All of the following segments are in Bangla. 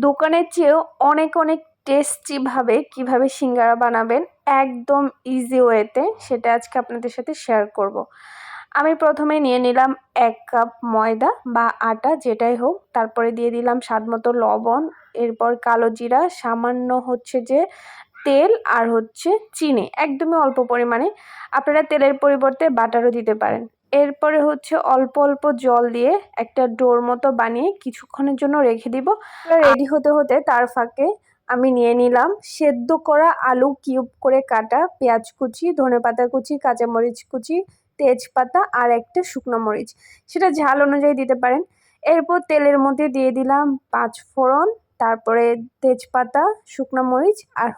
দোকানের চেয়েও অনেক অনেক টেস্টিভাবে কিভাবে সিঙ্গারা বানাবেন একদম ইজি ওয়েতে, সেটা আজকে আপনাদের সাথে শেয়ার করব। আমি প্রথমে নিয়ে নিলাম 1 কাপ ময়দা বা আটা যেটাই হোক, তারপরে দিয়ে দিলাম স্বাদমতো লবণ, এরপর কালো জিরা, সামান্য যে তেল আর চিনি, একদমই অল্প পরিমাণে। আপনারা তেলের পরিবর্তে বাটারও দিতে পারেন। এরপরে অল্প অল্প জল দিয়ে একটা ডোর মতো বানিয়ে কিছুক্ষণের জন্য রেখে দিব। রেডি হতে হতে তার ফাঁকে আমি নিয়ে নিলাম সেদ্ধ করা আলু, কিউব করে কাটা, পেঁয়াজ কুচি, ধনেপাতা কুচি, কাঁচামরিচ কুচি, তেজপাতা আর একটা শুকনো মরিচ, সেটা ঝাল অনুযায়ী দিতে পারেন। এরপর তেলের মধ্যে দিয়ে দিলাম 5 ফোড়ন, তারপরে তেজপাতা, শুকনো মরিচ আর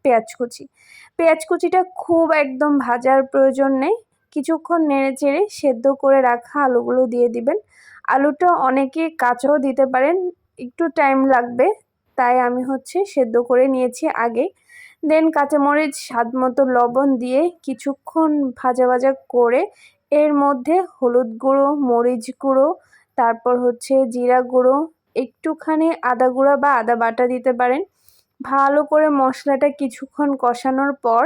পেঁয়াজ কুচি। পেঁয়াজ কুচিটা খুব একদম ভাজার প্রয়োজন নেই, কিছুক্ষণ নেড়ে চেড়ে সেদ্ধ করে রাখা আলুগুলো দিয়ে দিবেন। আলুটা অনেকে কাঁচাও দিতে পারেন, একটু টাইম লাগবে, তাই আমি সেদ্ধ করে নিয়েছি আগে। দেন কাঁচামরিচ, স্বাদমতো লবণ দিয়ে কিছুক্ষণ ভাজা ভাজা করে এর মধ্যে হলুদ গুঁড়ো, মরিচ গুঁড়ো, তারপর জিরা গুঁড়ো, একটুখানি আদা গুঁড়া বা আদা বাটা দিতে পারেন। ভালো করে মশলাটা কিছুক্ষণ কষানোর পর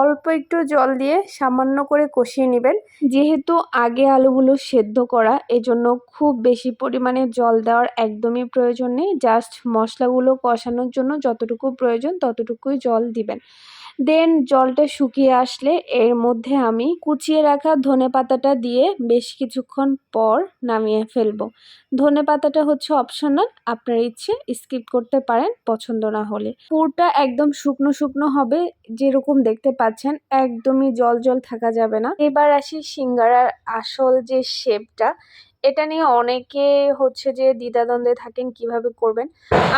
অল্প একটু জল দিয়ে সামান্য করে কষিয়ে নেবেন। যেহেতু আগে আলুগুলো সেদ্ধ করা, এজন্য খুব বেশি পরিমাণে জল দেওয়ার একদমই প্রয়োজন নেই। জাস্ট মশলাগুলো কষানোর জন্য যতটুকু প্রয়োজন ততটুকুই জল দিবেন। দেন জলটা শুকিয়ে আসলে এর মধ্যে আমি কুচিয়ে রাখা ধনেপাতাটা দিয়ে বেশ কিছুক্ষণ পর নামিয়ে ফেলবো। ধনেপাতাটা অপশনাল, আপনার ইচ্ছে স্কিপ করতে পারেন পছন্দ না হলে। পুরটা একদম শুকনো শুকনো হবে, যেরকম দেখতে পাচ্ছেন, একদমই জল জল থাকা যাবে না। এবার আসি সিঙ্গারার আসল যে শেপটা, এটা নিয়ে অনেকে যে দ্বিধাদ্বন্দ্বে থাকেন কিভাবে করবেন।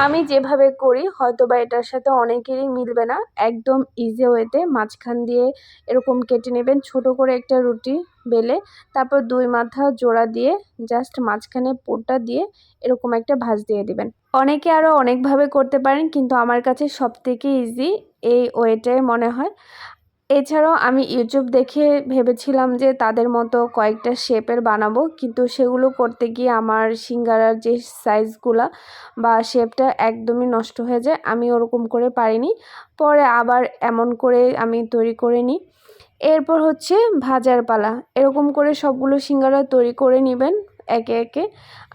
আমি যেভাবে করি হয়তোবা এটার সাথে অনেকেরই মিলবে না। একদম ইজি ওয়েতে মাঝখান দিয়ে এরকম কেটে নেবেন, ছোট করে একটা রুটি বেলে, তারপর 2 মাথা জোড়া দিয়ে জাস্ট মাঝখানে পুরটা দিয়ে এরকম একটা ভাঁজ দিয়ে দিবেন। অনেকে আরও অনেকভাবে করতে পারেন, কিন্তু আমার কাছে সবথেকে ইজি এই ওয়েটাই মনে হয়। এছাড়াও আমি ইউটিউব দেখে ভেবেছিলাম যে তাদের মতো কয়েকটা শেপের বানাবো, কিন্তু সেগুলো করতে গিয়ে আমার সিঙ্গারার যে সাইজগুলা বা শেপটা একদমই নষ্ট হয়ে যায়। আমি ওরকম করে পারিনি, পরে আবার এমন করে আমি তৈরি করে নিই। এরপর ভাজার পালা। এরকম করে সবগুলো সিঙ্গারা তৈরি করে নেবেন একে একে।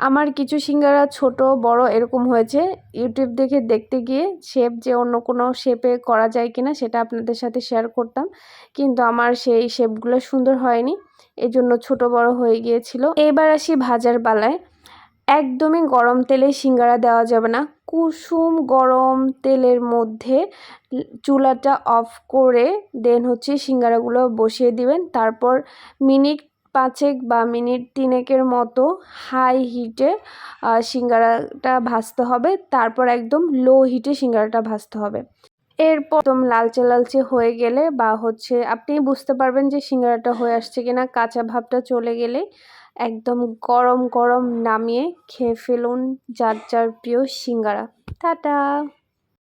আমার কিছু সিঙ্গারা ছোট বড় এরকম হয়েছে। ইউটিউব দেখে দেখতে গিয়ে শেপ যে অন্য কোনো শেপে করা যায় কিনা সেটা আপনাদের সাথে শেয়ার করতাম, কিন্তু আমার সেই শেপগুলো সুন্দর হয়নি, এজন্য ছোট বড় হয়ে গিয়েছিল। এবার আসি ভাজার পালায়। একদমই গরম তেলে সিঙ্গারা দেওয়া যাবে না। কুসুম গরম তেলের মধ্যে চুলাটা অফ করে দেন সিঙ্গারাগুলো বসিয়ে দিবেন। তারপর মিনিট 5 বা মিনিট 3 মতো হাই হিটে সিঙ্গারাটা ভাজতে হবে, তারপর একদম লো হিটে সিঙ্গারাটা ভাজতে হবে। এরপর একদম লালচে লালচে হয়ে গেলে বা আপনি বুঝতে পারবেন যে সিঙ্গারাটা হয়ে আসছে কিনা, কাঁচা ভাবটা চলে গেলে একদম গরম গরম নামিয়ে খেয়ে ফেলুন যার যার প্রিয় সিঙ্গারা। টাটা।